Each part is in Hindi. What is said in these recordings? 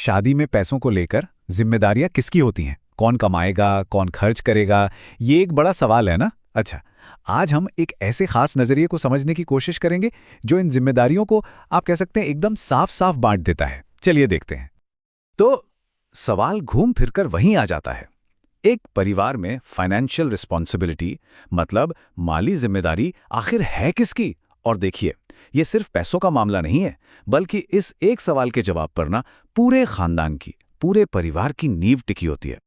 शादी में पैसों को लेकर जिम्मेदारियां किसकी होती हैं? कौन कमाएगा, कौन खर्च करेगा? ये एक बड़ा सवाल है ना। अच्छा, आज हम एक ऐसे खास नजरिए को समझने की कोशिश करेंगे जो इन जिम्मेदारियों को आप कह सकते हैं एकदम साफ साफ बांट देता है। चलिए देखते हैं। तो सवाल घूम फिरकर वहीं आ जाता है। एक परिवार में फाइनेंशियल रिस्पॉन्सिबिलिटी मतलब माली जिम्मेदारी आखिर है किसकी? और देखिए, ये सिर्फ पैसों का मामला नहीं है, बल्कि इस एक सवाल के जवाब पर ना पूरे खानदान की, पूरे परिवार की नींव टिकी होती है।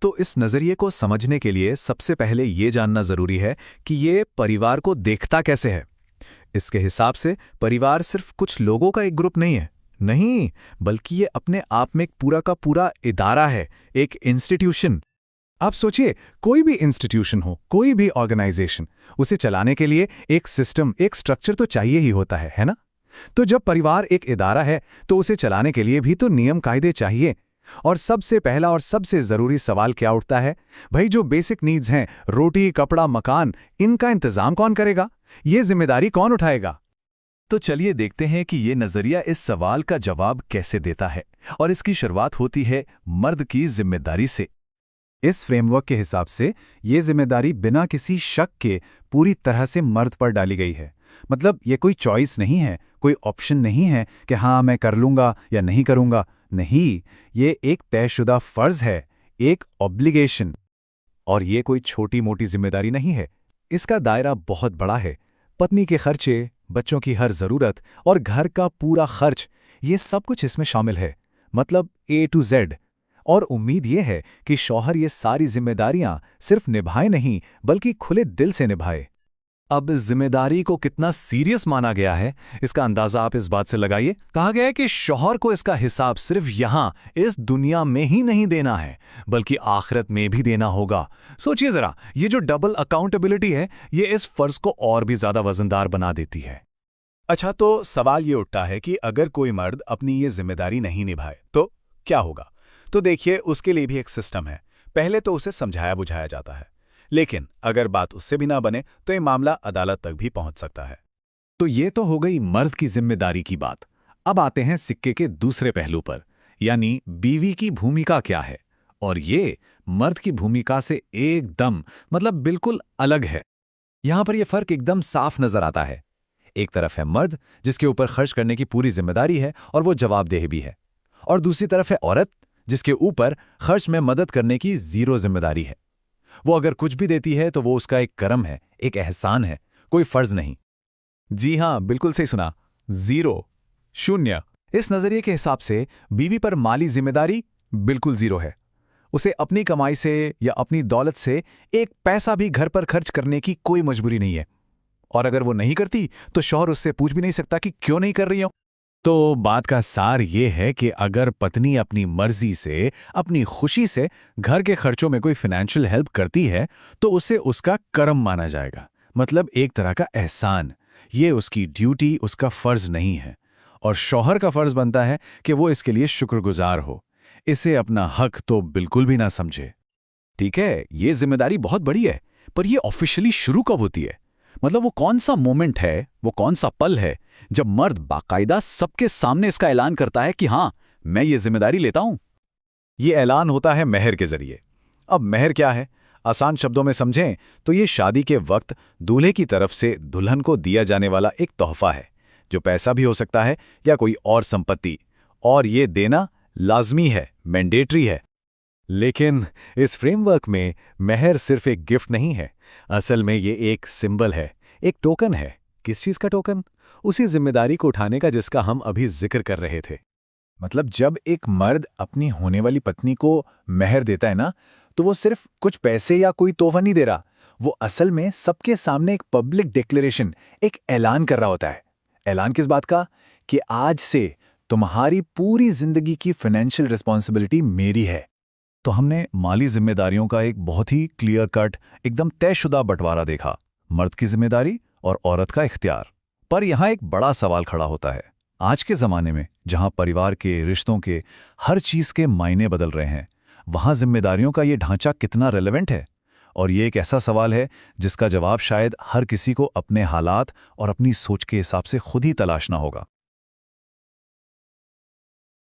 तो इस नज़रिए को समझने के लिए सबसे पहले ये जानना ज़रूरी है कि ये परिवार को देखता कैसे है। इसके हिसाब से परिवार सिर्फ कुछ लोगों का एक ग्रुप नहीं है, नहीं, बल्कि ये अपने आप में एक पूरा का पूरा इदारा है, एक इंस्टीट्यूशन। आप सोचिए, कोई भी इंस्टीट्यूशन हो, कोई भी ऑर्गेनाइजेशन, उसे चलाने के लिए एक सिस्टम, एक स्ट्रक्चर तो चाहिए ही होता है ना? तो जब परिवार एक इदारा है तो उसे चलाने के लिए भी तो नियम कायदे चाहिए। और सबसे पहला और सबसे जरूरी सवाल क्या उठता है? भाई, जो बेसिक नीड्स हैं, रोटी, कपड़ा, मकान, इनका इंतजाम कौन करेगा? ये जिम्मेदारी कौन उठाएगा? तो चलिए देखते हैं कि ये नजरिया इस सवाल का जवाब कैसे देता है। और इसकी शुरुआत होती है मर्द की जिम्मेदारी से। इस फ्रेमवर्क के हिसाब से ये जिम्मेदारी बिना किसी शक के पूरी तरह से मर्द पर डाली गई है। मतलब ये कोई चॉइस नहीं है, कोई ऑप्शन नहीं है कि हाँ मैं कर लूँगा या नहीं करूँगा। नहीं, ये एक तयशुदा फर्ज है, एक ऑब्लिगेशन। और ये कोई छोटी मोटी जिम्मेदारी नहीं है, इसका दायरा बहुत बड़ा है। पत्नी के खर्चे, बच्चों की हर ज़रूरत और घर का पूरा खर्च, ये सब कुछ इसमें शामिल है, मतलब A to Z। और उम्मीद ये है कि शौहर ये सारी जिम्मेदारियां सिर्फ निभाए नहीं, बल्कि खुले दिल से निभाए। अब जिम्मेदारी को कितना सीरियस माना गया है, इसका अंदाजा आप इस बात से लगाइए। कहा गया है कि शौहर को इसका हिसाब सिर्फ यहां इस दुनिया में ही नहीं देना है, बल्कि आखिरत में भी देना होगा। सोचिए जरा, ये जो डबल अकाउंटेबिलिटी है, ये इस फर्ज को और भी ज्यादा वजनदार बना देती है। अच्छा, तो सवाल ये उठता है कि अगर कोई मर्द अपनी ये जिम्मेदारी नहीं निभाए तो क्या होगा? तो देखिए, उसके लिए भी एक सिस्टम है। पहले तो उसे समझाया बुझाया जाता है, लेकिन अगर बात उससे भी ना बने तो ये मामला अदालत तक भी पहुंच सकता है। तो ये तो हो गई मर्द की जिम्मेदारी की बात। अब आते हैं सिक्के के दूसरे पहलू पर, यानी बीवी की भूमिका क्या है। और ये मर्द की भूमिका से एकदम मतलब बिल्कुल अलग है। यहां पर यह फर्क एकदम साफ नजर आता है। एक तरफ है मर्द, जिसके ऊपर खर्च करने की पूरी जिम्मेदारी है और वो जवाबदेह भी है, और दूसरी तरफ है औरत, जिसके ऊपर खर्च में मदद करने की जीरो जिम्मेदारी है। वो अगर कुछ भी देती है तो वो उसका एक कर्म है, एक एहसान है, कोई फर्ज नहीं। जी हां, बिल्कुल सही सुना, जीरो, शून्य। इस नजरिए के हिसाब से बीवी पर माली जिम्मेदारी बिल्कुल जीरो है। उसे अपनी कमाई से या अपनी दौलत से एक पैसा भी घर पर खर्च करने की कोई मजबूरी नहीं है। और अगर वो नहीं करती तो शौहर उससे पूछ भी नहीं सकता कि क्यों नहीं कर रही हो। तो बात का सार ये है कि अगर पत्नी अपनी मर्जी से, अपनी खुशी से घर के खर्चों में कोई फाइनेंशियल हेल्प करती है तो उसे उसका कर्म माना जाएगा, मतलब एक तरह का एहसान। ये उसकी ड्यूटी, उसका फर्ज नहीं है। और शौहर का फर्ज बनता है कि वो इसके लिए शुक्रगुजार हो, इसे अपना हक तो बिल्कुल भी ना समझे। ठीक है, ये जिम्मेदारी बहुत बड़ी है, पर ये ऑफिशियली शुरू कब होती है? मतलब वो कौन सा मोमेंट है, वो कौन सा पल है जब मर्द बाकायदा सबके सामने इसका ऐलान करता है कि हां, मैं ये जिम्मेदारी लेता हूं? ये ऐलान होता है मेहर के जरिए। अब मेहर क्या है? आसान शब्दों में समझें तो ये शादी के वक्त दूल्हे की तरफ से दुल्हन को दिया जाने वाला एक तोहफा है, जो पैसा भी हो सकता है या कोई और संपत्ति। और ये देना लाजमी है, मैंडेटरी है। लेकिन इस फ्रेमवर्क में मेहर सिर्फ एक गिफ्ट नहीं है, असल में ये एक सिंबल है, एक टोकन है। किस चीज का टोकन? उसी जिम्मेदारी को उठाने का जिसका हम अभी जिक्र कर रहे थे। मतलब जब एक मर्द अपनी होने वाली पत्नी को मेहर देता है ना, तो वो सिर्फ कुछ पैसे या कोई तोहफा नहीं दे रहा, वो असल में सबके सामने एक पब्लिक डिक्लेरेशन, एक ऐलान कर रहा होता है। ऐलान किस बात का? कि आज से तुम्हारी पूरी जिंदगी की फाइनेंशियल रिस्पॉन्सिबिलिटी मेरी है। तो हमने माली जिम्मेदारियों का एक बहुत ही क्लियर कट, एकदम तयशुदा बंटवारा देखा, मर्द की जिम्मेदारी और औरत का इख्तियार। पर यहाँ एक बड़ा सवाल खड़ा होता है। आज के ज़माने में जहाँ परिवार के, रिश्तों के, हर चीज़ के मायने बदल रहे हैं, वहाँ जिम्मेदारियों का ये ढांचा कितना रेलेवेंट है? और ये एक ऐसा सवाल है जिसका जवाब शायद हर किसी को अपने हालात और अपनी सोच के हिसाब से खुद ही तलाशना होगा।